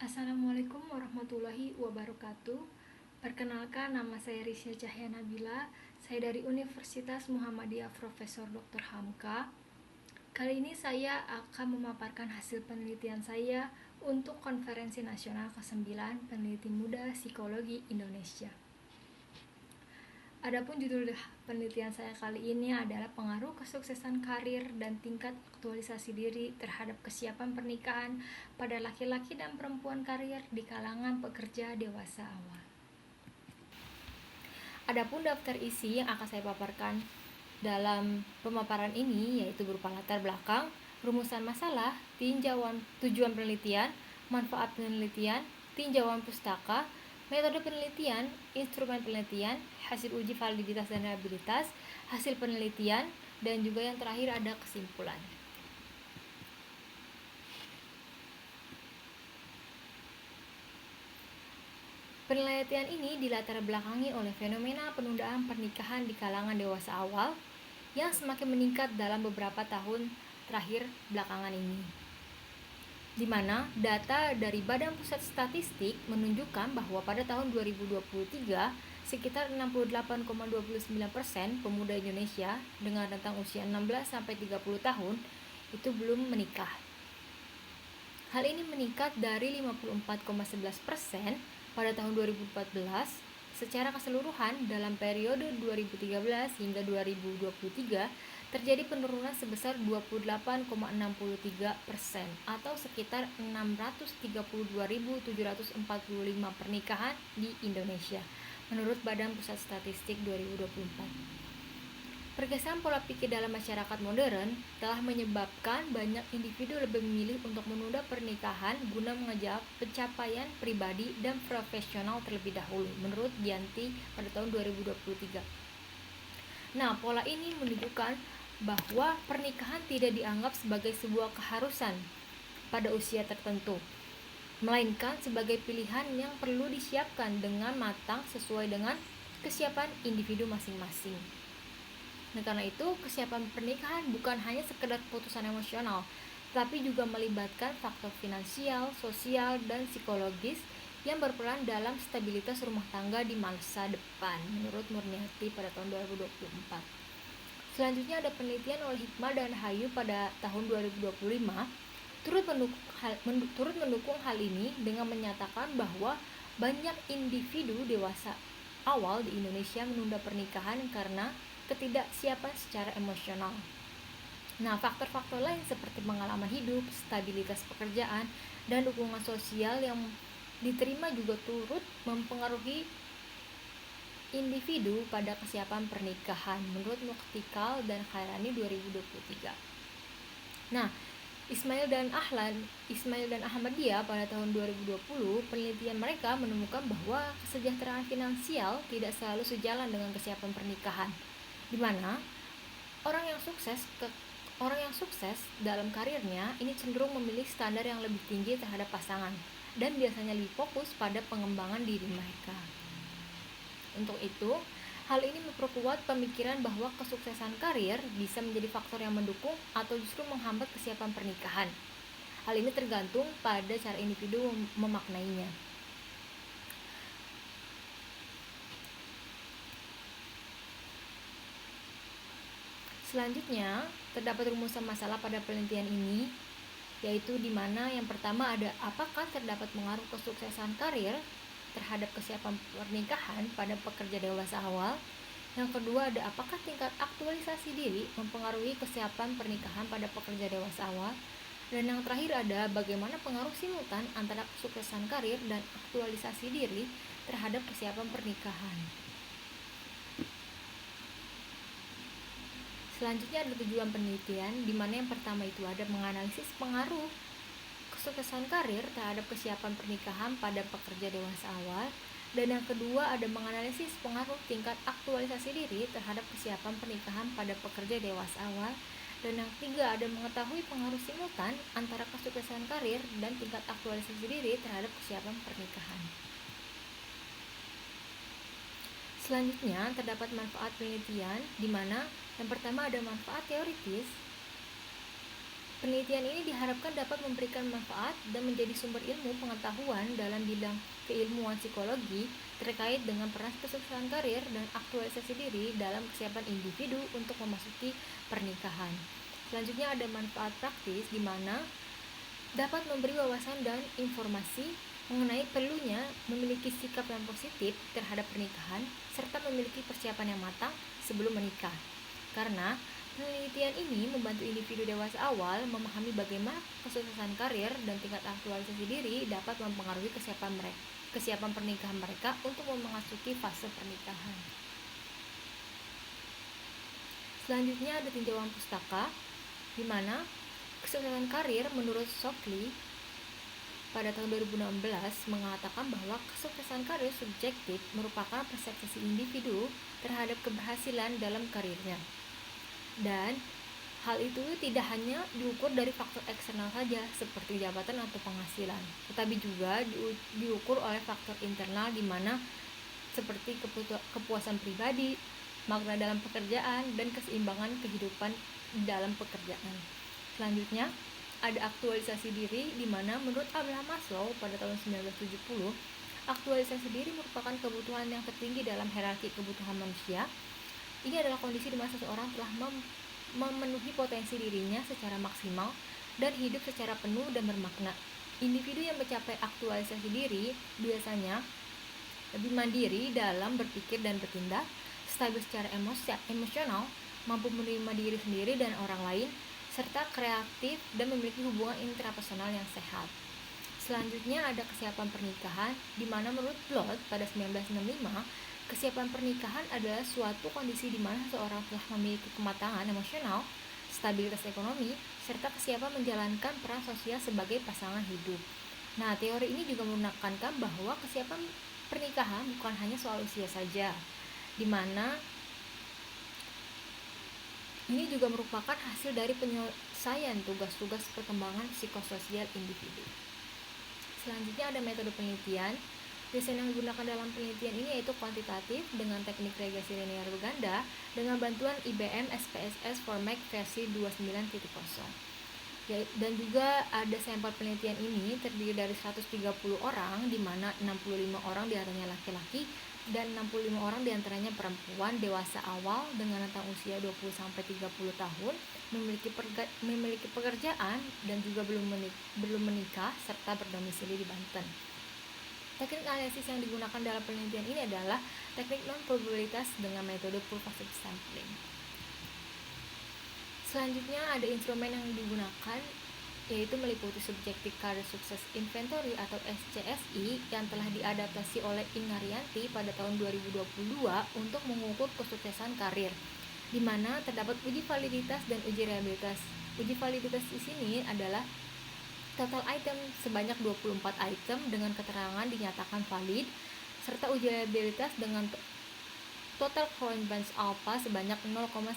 Assalamualaikum warahmatullahi wabarakatuh. Perkenalkan, nama saya Risya Cahya Nabila. Saya dari Universitas Muhammadiyah Profesor Dr. Hamka. Kali ini saya akan memaparkan hasil penelitian saya untuk Konferensi Nasional ke-9 Peneliti Muda Psikologi Indonesia. Adapun judul penelitian saya kali ini adalah pengaruh kesuksesan karir dan tingkat aktualisasi diri terhadap kesiapan pernikahan pada laki-laki dan perempuan karir di kalangan pekerja dewasa awal. Adapun daftar isi yang akan saya paparkan dalam pemaparan ini yaitu berupa latar belakang, rumusan masalah, tinjauan tujuan penelitian, manfaat penelitian, tinjauan pustaka, metode penelitian, instrumen penelitian, hasil uji validitas dan reliabilitas, hasil penelitian, dan juga yang terakhir ada kesimpulan. Penelitian ini dilatar belakangi oleh fenomena penundaan pernikahan di kalangan dewasa awal yang semakin meningkat dalam beberapa tahun terakhir belakangan ini, di mana data dari Badan Pusat Statistik menunjukkan bahwa pada tahun 2023 sekitar 68,29% pemuda Indonesia dengan rentang usia 16-30 tahun itu belum menikah. Hal ini meningkat dari 54,11% pada tahun 2014. Secara keseluruhan dalam periode 2013 hingga 2023 terjadi penurunan sebesar 28,63% atau sekitar 632.745 pernikahan di Indonesia menurut Badan Pusat Statistik 2024. Pergeseran pola pikir dalam masyarakat modern telah menyebabkan banyak individu lebih memilih untuk menunda pernikahan guna mengejar pencapaian pribadi dan profesional terlebih dahulu, menurut Gianti pada tahun 2023. Nah, pola ini menunjukkan bahwa pernikahan tidak dianggap sebagai sebuah keharusan pada usia tertentu, melainkan sebagai pilihan yang perlu disiapkan dengan matang sesuai dengan kesiapan individu masing-masing. Nah, karena itu kesiapan pernikahan bukan hanya sekedar keputusan emosional, tapi juga melibatkan faktor finansial, sosial, dan psikologis yang berperan dalam stabilitas rumah tangga di masa depan, menurut Murniati pada tahun 2024. Selanjutnya ada penelitian oleh Hikmah dan Hayu pada tahun 2025 turut mendukung hal ini dengan menyatakan bahwa banyak individu dewasa awal di Indonesia menunda pernikahan karena ketidaksiapan secara emosional. Nah, faktor-faktor lain seperti pengalaman hidup, stabilitas pekerjaan, dan dukungan sosial yang diterima juga turut mempengaruhi individu pada kesiapan pernikahan menurut Muktikal dan Khairani 2023. Nah, Ismail dan Ahmadiyah pada tahun 2020, penelitian mereka menemukan bahwa kesejahteraan finansial tidak selalu sejalan dengan kesiapan pernikahan, di mana orang yang sukses dalam karirnya ini cenderung memilih standar yang lebih tinggi terhadap pasangan dan biasanya lebih fokus pada pengembangan diri mereka. Untuk itu, hal ini memperkuat pemikiran bahwa kesuksesan karir bisa menjadi faktor yang mendukung atau justru menghambat kesiapan pernikahan. Hal ini tergantung pada cara individu memaknainya. Selanjutnya, terdapat rumusan masalah pada penelitian ini, yaitu di mana yang pertama ada apakah terdapat pengaruh kesuksesan karir terhadap kesiapan pernikahan pada pekerja dewasa awal. Yang kedua ada apakah tingkat aktualisasi diri mempengaruhi kesiapan pernikahan pada pekerja dewasa awal. Dan yang terakhir ada bagaimana pengaruh simultan antara kesuksesan karir dan aktualisasi diri terhadap kesiapan pernikahan. Selanjutnya ada tujuan penelitian, di mana yang pertama itu ada menganalisis pengaruh kesuksesan karir terhadap kesiapan pernikahan pada pekerja dewasa awal, dan yang kedua ada menganalisis pengaruh tingkat aktualisasi diri terhadap kesiapan pernikahan pada pekerja dewasa awal, dan yang ketiga ada mengetahui pengaruh simultan antara kesuksesan karir dan tingkat aktualisasi diri terhadap kesiapan pernikahan. Selanjutnya terdapat manfaat penelitian, di mana yang pertama ada manfaat teoritis, Penelitian ini diharapkan dapat memberikan manfaat dan menjadi sumber ilmu pengetahuan dalam bidang keilmuan psikologi terkait dengan peran kesuksesan karir dan aktualisasi diri dalam kesiapan individu untuk memasuki pernikahan. Selanjutnya ada manfaat praktis di mana dapat memberi wawasan dan informasi mengenai perlunya memiliki sikap yang positif terhadap pernikahan serta memiliki persiapan yang matang sebelum menikah. Karena penelitian ini membantu individu dewasa awal memahami bagaimana kesuksesan karir dan tingkat aktualisasi diri dapat mempengaruhi kesiapan pernikahan mereka untuk memasuki fase pernikahan. Selanjutnya ada tinjauan pustaka, di mana kesuksesan karir menurut Shockley pada tahun 2016 mengatakan bahwa kesuksesan karir subjektif merupakan persepsi individu terhadap keberhasilan dalam karirnya. Dan hal itu tidak hanya diukur dari faktor eksternal saja seperti jabatan atau penghasilan, tetapi juga diukur oleh faktor internal di mana seperti kepuasan pribadi, makna dalam pekerjaan, dan keseimbangan kehidupan dalam pekerjaan. Selanjutnya ada aktualisasi diri di mana menurut Abraham Maslow pada tahun 1970, aktualisasi diri merupakan kebutuhan yang tertinggi dalam hierarki kebutuhan manusia. Ini adalah kondisi di mana seseorang telah memenuhi potensi dirinya secara maksimal dan hidup secara penuh dan bermakna. Individu yang mencapai aktualisasi diri biasanya lebih mandiri dalam berpikir dan bertindak, stabil secara emosional, mampu menerima diri sendiri dan orang lain, serta kreatif dan memiliki hubungan intrapersonal yang sehat. Selanjutnya ada kesiapan pernikahan, di mana menurut Blood pada 1965, kesiapan pernikahan adalah suatu kondisi di mana seseorang telah memiliki kematangan emosional, stabilitas ekonomi, serta kesiapan menjalankan peran sosial sebagai pasangan hidup. Nah, teori ini juga menekankan bahwa kesiapan pernikahan bukan hanya soal usia saja, di mana ini juga merupakan hasil dari penyelesaian tugas-tugas perkembangan psikososial individu. Selanjutnya ada metode penelitian. Desain yang digunakan dalam penelitian ini yaitu kuantitatif dengan teknik regresi linear berganda dengan bantuan IBM SPSS Formac versi 29.0. Dan juga ada sampel penelitian ini terdiri dari 130 orang, di mana 65 orang diantaranya laki-laki dan 65 orang diantaranya perempuan dewasa awal dengan rentang usia 20-30 tahun, memiliki pekerjaan dan juga belum menikah serta berdomisili di Banten. Teknik analisis yang digunakan dalam penelitian ini adalah teknik non-probabilitas dengan metode purposive sampling. Selanjutnya ada instrumen yang digunakan, yaitu meliputi Subjective Career Success Inventory atau SCSI yang telah diadaptasi oleh Ingarianti pada tahun 2022 untuk mengukur kesuksesan karir, di mana terdapat uji validitas dan uji realitas. Uji validitas di sini adalah total item sebanyak 24 item dengan keterangan dinyatakan valid, serta uji reliabilitas dengan total correspondence alpha sebanyak 0,916.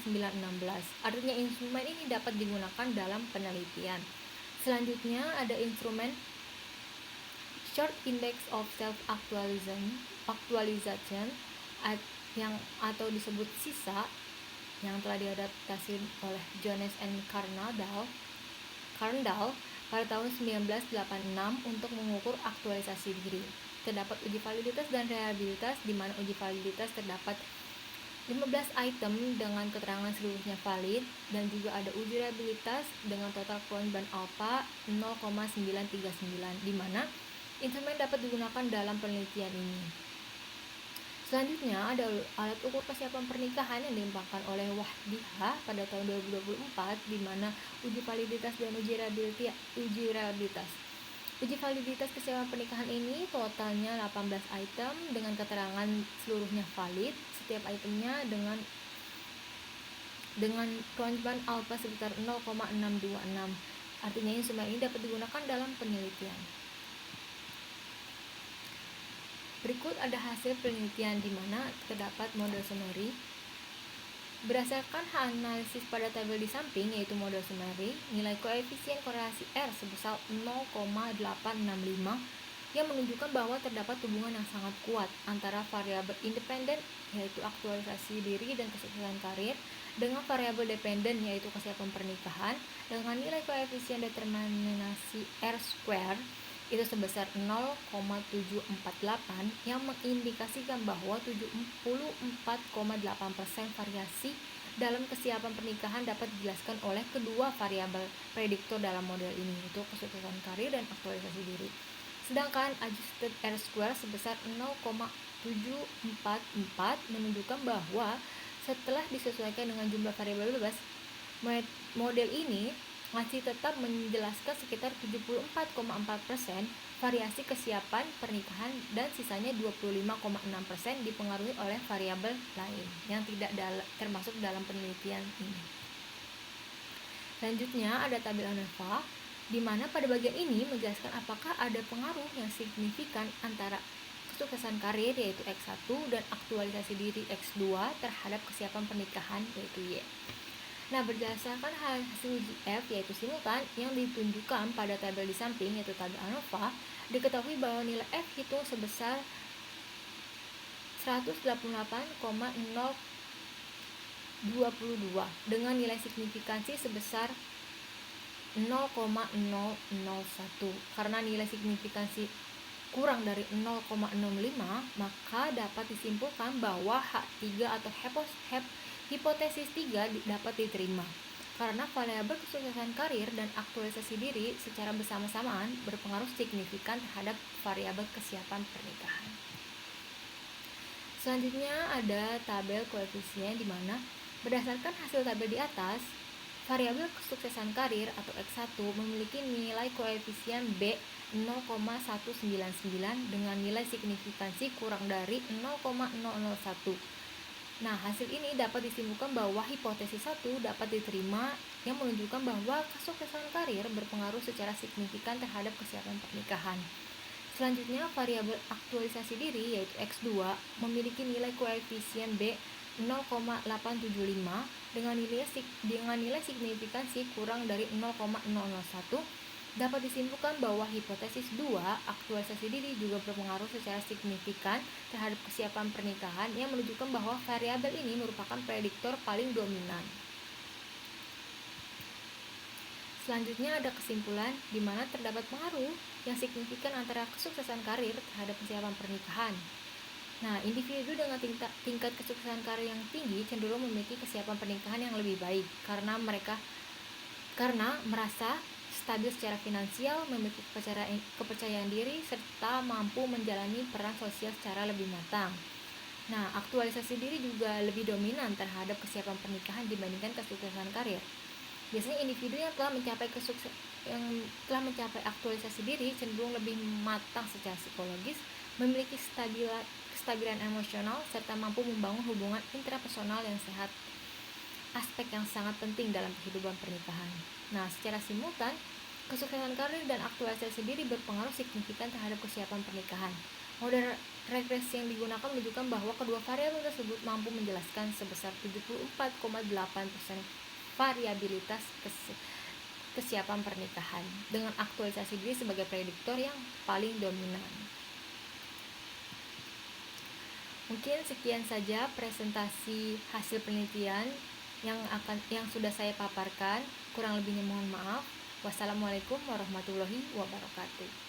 Artinya instrumen ini dapat digunakan dalam penelitian. Selanjutnya ada instrumen Short Index of Self-Actualization yang atau disebut SISA yang telah diadaptasi oleh Jones and Carndale pada tahun 1986 untuk mengukur aktualisasi diri. Terdapat uji validitas dan reliabilitas, di mana uji validitas terdapat 15 item dengan keterangan seluruhnya valid, dan juga ada uji reliabilitas dengan total correspondence alpha 0,939, di mana instrumen dapat digunakan dalam penelitian ini. Selanjutnya ada alat ukur kesiapan pernikahan yang dikembangkan oleh Wahdiha pada tahun 2024, di mana uji validitas dan uji reliabilitas. Uji validitas kesiapan pernikahan ini totalnya 18 item dengan keterangan seluruhnya valid, setiap itemnya dengan correspondence alpha sekitar 0,626. Artinya instrumen ini dapat digunakan dalam penelitian. Berikut ada hasil penelitian di mana terdapat model summary. Berdasarkan analisis pada tabel di samping, yaitu model summary, nilai koefisien korelasi R sebesar 0,865 yang menunjukkan bahwa terdapat hubungan yang sangat kuat antara variabel independen, yaitu aktualisasi diri dan kesuksesan karir, dengan variabel dependen yaitu kesiapan pernikahan dengan nilai koefisien determinasi R² itu sebesar 0,748 yang mengindikasikan bahwa 74,8% variasi dalam kesiapan pernikahan dapat dijelaskan oleh kedua variabel prediktor dalam model ini, yaitu kesuksesan karir dan aktualisasi diri. Sedangkan adjusted R² sebesar 0,744 menunjukkan bahwa setelah disesuaikan dengan jumlah variabel bebas, model ini masih tetap menjelaskan sekitar 74,4% variasi kesiapan pernikahan dan sisanya 25,6% dipengaruhi oleh variabel lain yang tidak termasuk dalam penelitian ini. Selanjutnya ada tabel ANOVA di mana pada bagian ini menjelaskan apakah ada pengaruh yang signifikan antara kesuksesan karir yaitu X1 dan aktualisasi diri X2 terhadap kesiapan pernikahan yaitu Y. Nah, berdasarkan hasil uji F yaitu simultan yang ditunjukkan pada tabel di samping yaitu tabel ANOVA, diketahui bahwa nilai F itu sebesar 188,022 dengan nilai signifikansi sebesar 0,001. Karena nilai signifikansi kurang dari 0,05, maka dapat disimpulkan bahwa H3 atau hipotesis 3 dapat diterima karena variabel kesuksesan karir dan aktualisasi diri secara bersama-samaan berpengaruh signifikan terhadap variabel kesiapan pernikahan. Selanjutnya ada tabel koefisien di mana berdasarkan hasil tabel di atas, variabel kesuksesan karir atau X1 memiliki nilai koefisien B 0,199 dengan nilai signifikansi kurang dari 0,001. Nah, hasil ini dapat disimpulkan bahwa hipotesis 1 dapat diterima yang menunjukkan bahwa kesuksesan karir berpengaruh secara signifikan terhadap kesiapan pernikahan. Selanjutnya, variabel aktualisasi diri yaitu X2 memiliki nilai koefisien B 0,875 dengan nilai signifikansi kurang dari 0,001. Dapat disimpulkan bahwa hipotesis 2, aktualisasi diri juga berpengaruh secara signifikan terhadap kesiapan pernikahan yang menunjukkan bahwa variabel ini merupakan prediktor paling dominan. Selanjutnya ada kesimpulan di mana terdapat pengaruh yang signifikan antara kesuksesan karir terhadap kesiapan pernikahan. Nah, individu dengan tingkat kesuksesan karir yang tinggi cenderung memiliki kesiapan pernikahan yang lebih baik karena merasa stabil secara finansial, memiliki kepercayaan diri, serta mampu menjalani peran sosial secara lebih matang. Nah, aktualisasi diri juga lebih dominan terhadap kesiapan pernikahan dibandingkan kesuksesan karir. Biasanya individu yang telah mencapai aktualisasi diri cenderung lebih matang secara psikologis, memiliki kestabilan emosional, serta mampu membangun hubungan intrapersonal yang sehat, aspek yang sangat penting dalam kehidupan pernikahan. Nah, secara simultan, kesuksesan karir dan aktualisasi diri berpengaruh signifikan terhadap kesiapan pernikahan. Model regresi yang digunakan menunjukkan bahwa kedua variabel tersebut mampu menjelaskan sebesar 74,8% variabilitas kesiapan pernikahan dengan aktualisasi diri sebagai prediktor yang paling dominan. Mungkin sekian saja presentasi hasil penelitian yang sudah saya paparkan. Kurang lebihnya mohon maaf. Wassalamualaikum warahmatullahi wabarakatuh.